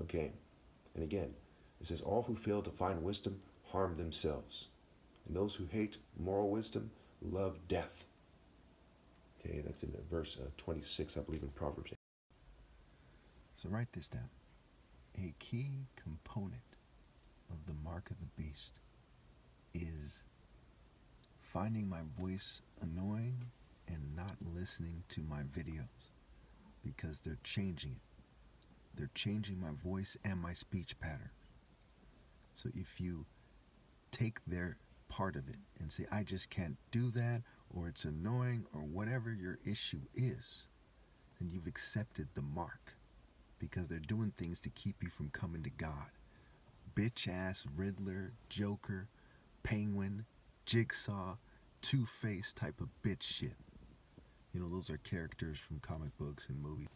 Okay, and again, it says, all who fail to find wisdom harm themselves, and those who hate moral wisdom love death. Okay, that's in verse 26, I believe, in Proverbs. So write this down. A key component of the mark of the beast is finding my voice annoying and not listening to my videos because they're changing it. They're changing my voice and my speech pattern. So if you take their part of it and say, I just can't do that, or it's annoying, or whatever your issue is, then you've accepted the mark because they're doing things to keep you from coming to God. Bitch ass Riddler, Joker, Penguin, Jigsaw, Two-Face type of bitch shit. Those are characters from comic books and movies.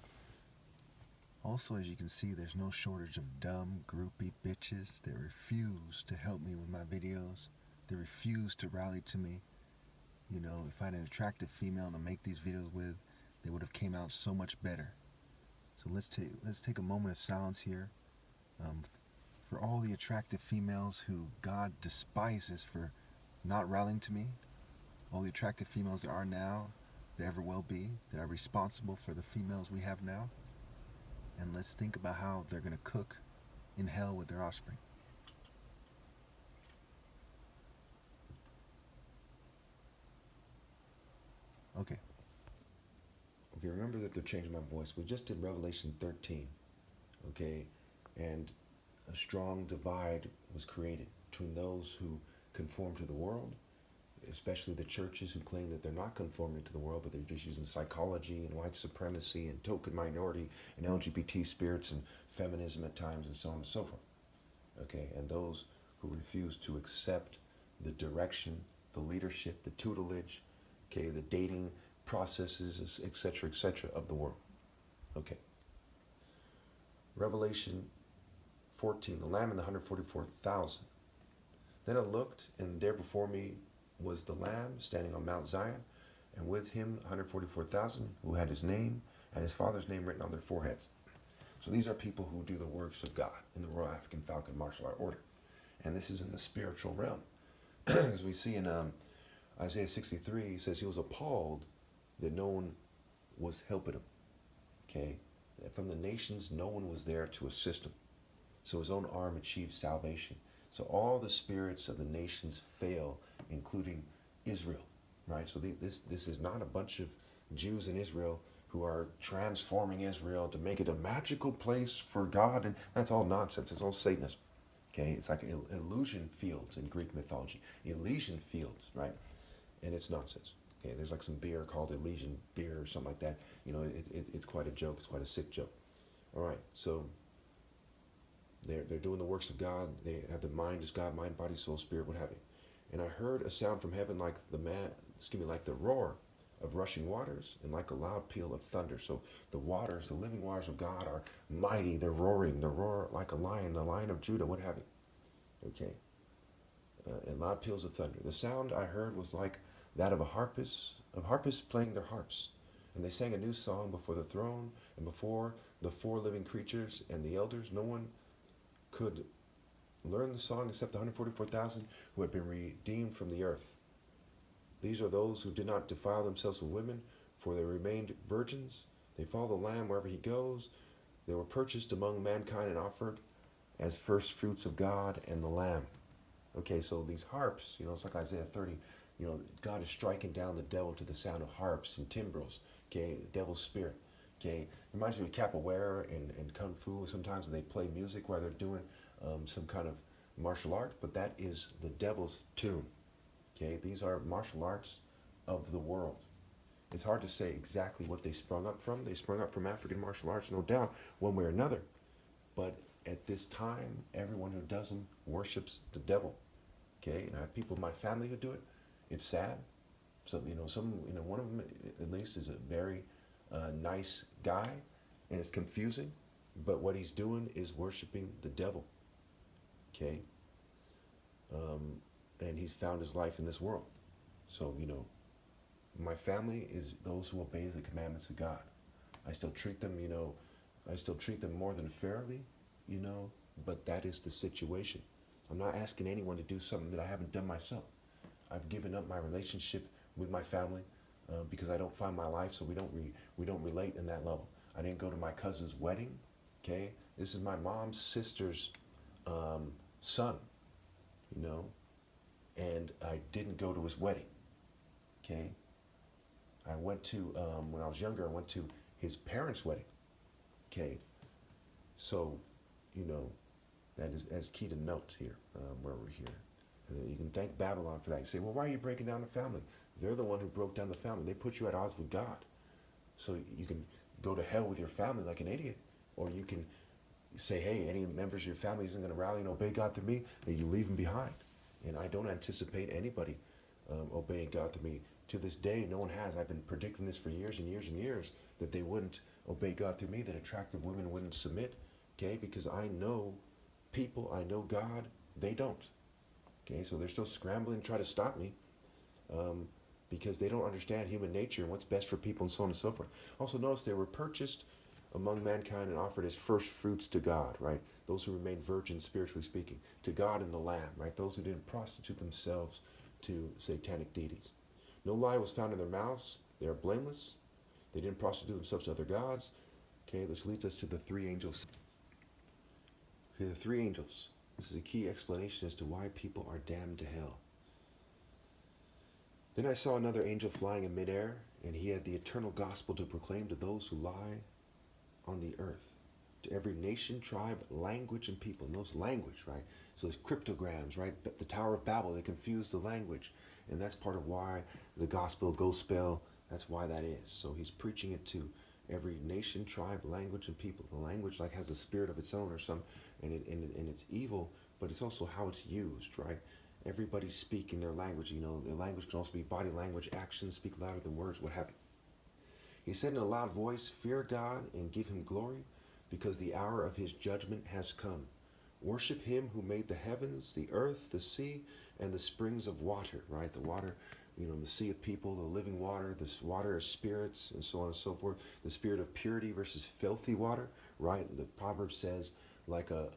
Also, as you can see, there's no shortage of dumb, groupie bitches that refuse to help me with my videos. They refuse to rally to me. If I had an attractive female to make these videos with, they would have came out so much better. So let's take a moment of silence here for all the attractive females who God despises for not rallying to me. All the attractive females there are now, there ever will be, that are responsible for the females we have now. And let's think about how they're going to cook in hell with their offspring. Okay. Okay, remember that they're changing my voice. We just did Revelation 13, okay? And a strong divide was created between those who conform to the world, especially the churches who claim that they're not conforming to the world, but they're just using psychology and white supremacy and token minority and LGBT spirits and feminism at times and so on and so forth. Okay, and those who refuse to accept the direction, the leadership, the tutelage, okay, the dating processes, etc., of the world. Okay. Revelation 14, the Lamb and the 144,000. Then I looked, and there before me was the Lamb standing on Mount Zion, and with him 144,000 who had his name and his father's name written on their foreheads. So these are people who do the works of God in the Royal African Falcon Martial Art Order. And this is in the spiritual realm. As we see in Isaiah 63, he says he was appalled that no one was helping him. Okay? From the nations, no one was there to assist him. So his own arm achieved salvation. So all the spirits of the nations fail, including Israel, right? So this is not a bunch of Jews in Israel who are transforming Israel to make it a magical place for God, and that's all nonsense. It's all Satanism. Okay, it's like illusion fields in Greek mythology, Elysian fields, right? And it's nonsense. Okay, there's like some beer called Elysian beer or something like that. It's quite a joke. It's quite a sick joke. All right, so they're doing the works of God. They have the mind as God, mind, body, soul, spirit, what have you. And I heard a sound from heaven like like the roar of rushing waters and like a loud peal of thunder. So the waters, the living waters of God are mighty. They're roaring. They roar like a lion, the lion of Judah, what have you. Okay. And loud peals of thunder. The sound I heard was like that of harpists playing their harps. And they sang a new song before the throne and before the four living creatures and the elders. No one could learn the song except the 144,000 who had been redeemed from the earth. These are those who did not defile themselves with women, for they remained virgins. They follow the Lamb wherever he goes. They were purchased among mankind and offered as first fruits of God and the Lamb. Okay, so these harps, it's like Isaiah 30, God is striking down the devil to the sound of harps and timbrels, okay, the devil's spirit, okay. It reminds me of capoeira and kung fu. Sometimes they play music while they're doing some kind of martial art, but that is the devil's tune, okay. These are martial arts of the world. It's hard to say exactly what they sprung up from. They sprung up from African martial arts, no doubt, one way or another. But at this time, everyone who does them worships the devil. Okay, and I have people in my family who do it. It's sad. So one of them at least is a very nice guy, and it's confusing. But what he's doing is worshiping the devil. Okay, and he's found his life in this world. So my family is those who obey the commandments of God. I still treat them, I still treat them more than fairly. you know, but that is the situation. I'm not asking anyone to do something that I haven't done myself. I've given up my relationship with my family because I don't find my life, so we don't relate in that level. I didn't go to my cousin's wedding. Okay, this is my mom's sister's um, son, you know, and I didn't go to his wedding. Okay, I went to when I was younger. I went to his parents' wedding. Okay, so you know that's key to note here where we're here. You can thank Babylon for that. You say, well, why are you breaking down the family? They're the one who broke down the family. They put you at odds with God. So you can go to hell with your family like an idiot, or you can say, hey, any members of your family isn't going to rally and obey God through me, then you leave them behind. And I don't anticipate anybody obeying God through me. To this day, no one has. I've been predicting this for years and years and years, that they wouldn't obey God through me, that attractive women wouldn't submit, okay? Because I know people, I know God, they don't. Okay, so they're still scrambling to try to stop me um, because they don't understand human nature and what's best for people and so on and so forth. Also, notice they were purchased among mankind and offered as first fruits to God, right? Those who remained virgins, spiritually speaking, to God and the Lamb, right? Those who didn't prostitute themselves to satanic deities. No lie was found in their mouths. They are blameless. They didn't prostitute themselves to other gods. Okay, this leads us to the three angels. Okay, the three angels. This is a key explanation as to why people are damned to hell. Then I saw another angel flying in midair, and he had the eternal gospel to proclaim to those who lie on the earth, to every nation, tribe, language, and people. And those language, right? So it's cryptograms, right? But the Tower of Babel, they confuse the language. And that's part of why the gospel, gospel, that's why that is. So he's preaching it to every nation, tribe, language, and people. The language like has a spirit of its own or some, and it's evil, but it's also how it's used, right? Everybody's speaking their language. You know, their language can also be body language, actions speak louder than words, what have you. He said in a loud voice, fear God and give him glory, because the hour of his judgment has come. Worship him who made the heavens, the earth, the sea, and the springs of water, right? The water, you know, the sea of people, the living water, this water is spirits, and so on and so forth. The spirit of purity versus filthy water, right? The proverb says, like a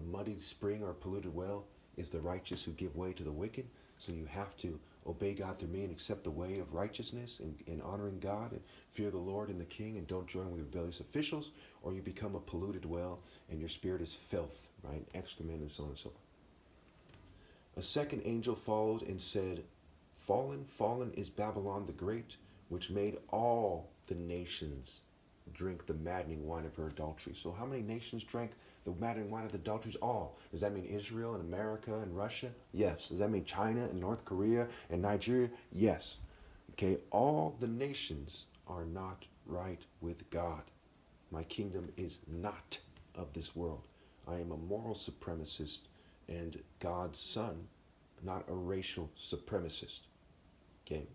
muddied spring or polluted well is the righteous who give way to the wicked. So you have to obey God through me and accept the way of righteousness and honoring God and fear the Lord and the King, and don't join with rebellious officials, or you become a polluted well and your spirit is filth, right? Excrement and so on and so forth. A second angel followed and said, fallen, fallen is Babylon the Great, which made all the nations drink the maddening wine of her adultery. So how many nations drank the maddening wine of the adulteries? All. Does that mean Israel and America and Russia? Yes. Does that mean China and North Korea and Nigeria? Yes. Okay, all the nations are not right with God. My kingdom is not of this world. I am a moral supremacist and God's son, not a racial supremacist. Okay,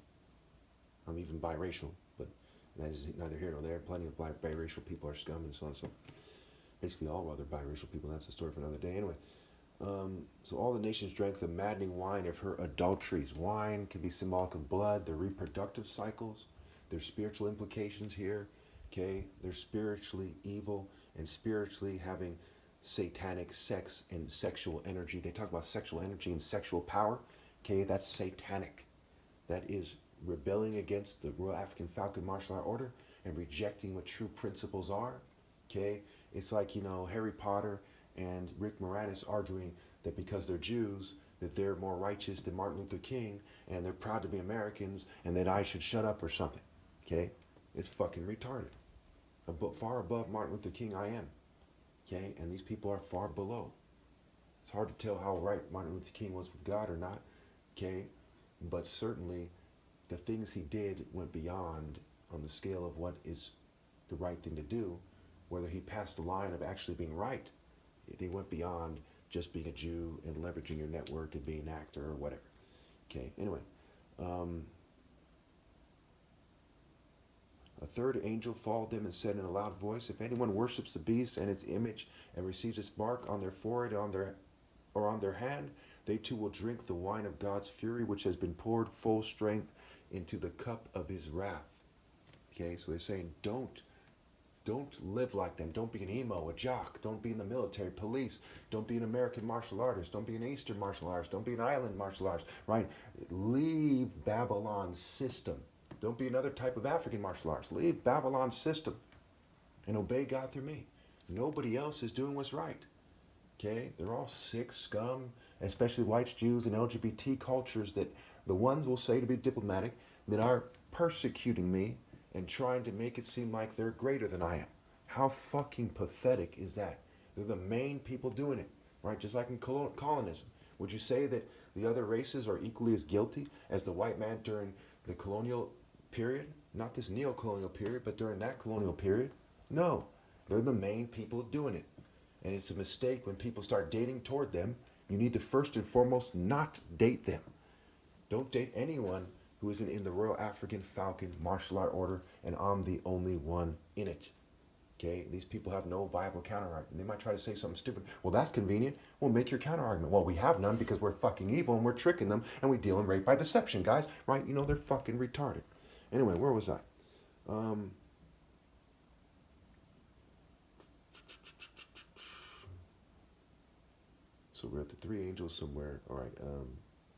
I'm even biracial, but that is neither here nor there. Plenty of black biracial people are scum and so on and so on. Basically all other biracial people, that's a story for another day. Anyway, so all the nations drank the maddening wine of her adulteries. Wine can be symbolic of blood, their reproductive cycles, their spiritual implications here. Okay, they're spiritually evil and spiritually having satanic sex and sexual energy. They talk about sexual energy and sexual power. Okay, that's satanic. That is rebelling against the Royal African Falcon Martial Art Order and rejecting what true principles are. Okay, it's like, you know, Harry Potter and Rick Moranis arguing that because they're Jews, that they're more righteous than Martin Luther King, and they're proud to be Americans, and that I should shut up or something. Okay, it's fucking retarded. Far above Martin Luther King I am. Okay, and these people are far below. It's hard to tell how right Martin Luther King was with God or not. Okay, but certainly the things he did went beyond on the scale of what is the right thing to do, whether he passed the line of actually being right. They went beyond just being a Jew and leveraging your network and being an actor or whatever. Okay, anyway. A third angel followed them and said in a loud voice, if anyone worships the beast and its image and receives its mark on their forehead or on their hand, they too will drink the wine of God's fury, which has been poured full strength into the cup of his wrath. Okay, so they're saying don't Don't live like them. Don't be an emo, a jock. Don't be in the military, police. Don't be an American martial artist. Don't be an Eastern martial artist. Don't be an island martial artist, right? Leave Babylon's system. Don't be another type of African martial arts. Leave Babylon's system and obey God through me. Nobody else is doing what's right. Okay? They're all sick scum, especially whites, Jews, and LGBT cultures that the ones will say, to be diplomatic, that are persecuting me and trying to make it seem like they're greater than I am. How fucking pathetic is that? They're the main people doing it, right? Just like in colonism. Would you say that the other races are equally as guilty as the white man during the colonial period? Not this neo-colonial period, but during that colonial period? No. They're the main people doing it. And it's a mistake when people start dating toward them. You need to first and foremost not date them. Don't date anyone who isn't in the Royal African Falcon Martial Art Order, and I'm the only one in it. Okay? These people have no viable counter-argument. They might try to say something stupid. Well, that's convenient. Well, make your counter-argument. Well, we have none because we're fucking evil and we're tricking them and we deal in rape by deception, guys. Right? You know, they're fucking retarded. Anyway, where was I? So we're at the three angels somewhere. All right.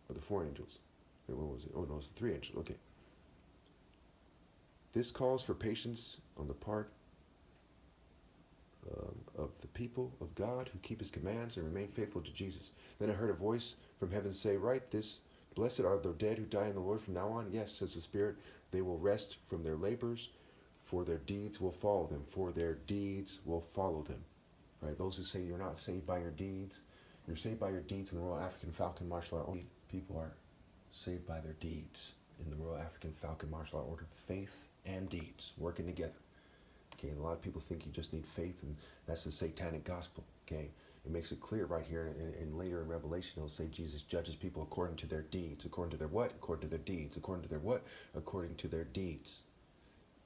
Or the four angels. Wait, what was it? Oh, no, it's the three angels. Okay. This calls for patience on the part of the people of God who keep his commands and remain faithful to Jesus. Then I heard a voice from heaven say, write this, blessed are the dead who die in the Lord from now on. Yes, says the Spirit, they will rest from their labors, for their deeds will follow them. For their deeds will follow them. Right? Those who say you're not saved by your deeds, you're saved by your deeds in the Royal African Falcon Martial Art Order. People are saved by their deeds in the Royal African Falcon Martial Art Order. Faith and deeds working together. Okay, a lot of people think you just need faith, and that's the satanic gospel. Okay, it makes it clear right here, and later in Revelation, it'll say Jesus judges people according to their deeds. According to their what? According to their deeds. According to their what? According to their deeds.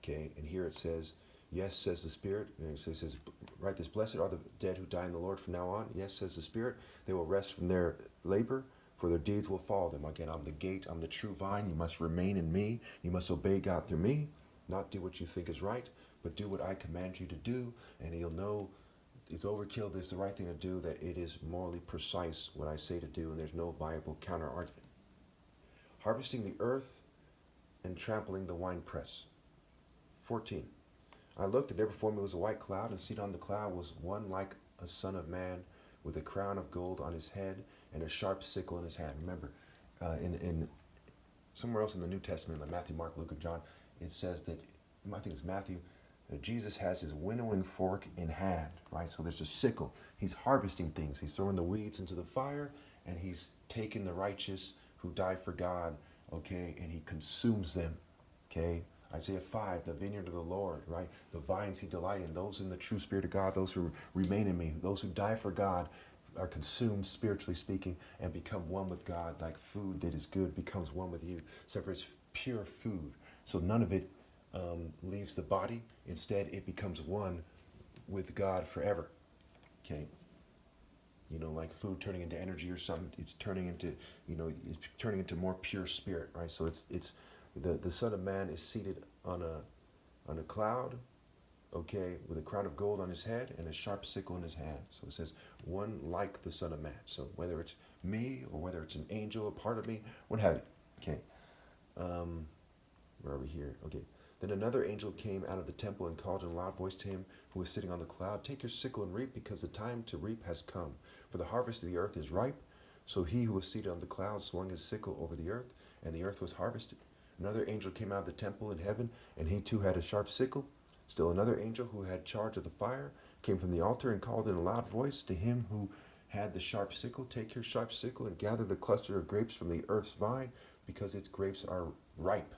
Okay, and here it says, yes, says the Spirit, and it says, write this, blessed are the dead who die in the Lord from now on. Yes, says the Spirit, they will rest from their labor, for their deeds will follow them. Again, I'm the gate, I'm the true vine. You must remain in me. You must obey God through me, not do what you think is right, but do what I command you to do, and you'll know it's overkill, this is the right thing to do, that it is morally precise what I say to do, and there's no viable counter-argument. Harvesting the earth and trampling the winepress. 14. I looked, and there before me was a white cloud, and seated on the cloud was one like a son of man, with a crown of gold on his head, and a sharp sickle in his hand. Remember, in somewhere else in the New Testament, like Matthew, Mark, Luke, and John, it says that, I think it's Matthew, Jesus has his winnowing fork in hand, right? So there's a sickle. He's harvesting things. He's throwing the weeds into the fire, and he's taking the righteous who die for God, okay, and he consumes them, okay? Isaiah 5, the vineyard of the Lord, right? The vines he delights in, those in the true spirit of God, those who remain in me, those who die for God are consumed, spiritually speaking, and become one with God, like food that is good becomes one with you, except for it's pure food. So none of it leaves the body. Instead, it becomes one with God forever. Okay. You know, like food turning into energy or something, it's turning into, it's turning into more pure spirit, right? So it's the Son of Man is seated on a cloud, okay, with a crown of gold on his head and a sharp sickle in his hand. So it says, one like the Son of Man. So whether it's me or whether it's an angel, a part of me, what have you. Okay. Where are we here? Okay. Then another angel came out of the temple and called in a loud voice to him who was sitting on the cloud, take your sickle and reap, because the time to reap has come. For the harvest of the earth is ripe. So he who was seated on the cloud swung his sickle over the earth, and the earth was harvested. Another angel came out of the temple in heaven, and he too had a sharp sickle. Still another angel who had charge of the fire came from the altar and called in a loud voice to him who had the sharp sickle, take your sharp sickle and gather the cluster of grapes from the earth's vine, because its grapes are ripe.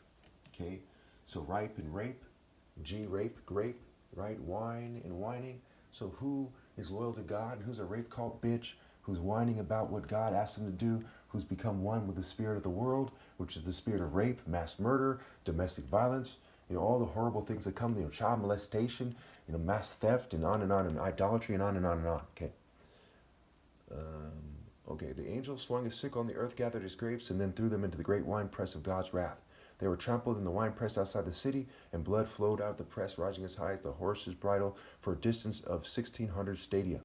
Okay? So ripe and rape, rape, grape, right? Wine and whining. So who is loyal to God, and who's a rape cult bitch, who's whining about what God asked them to do, who's become one with the spirit of the world, which is the spirit of rape, mass murder, domestic violence, all the horrible things that come, child molestation, mass theft, and on, and idolatry, and on and on and on. Okay. Okay, the angel swung his sickle on the earth, gathered his grapes, and then threw them into the great winepress of God's wrath. They were trampled in the winepress outside the city, and blood flowed out of the press, rising as high as the horse's bridle for a distance of 1,600 stadia.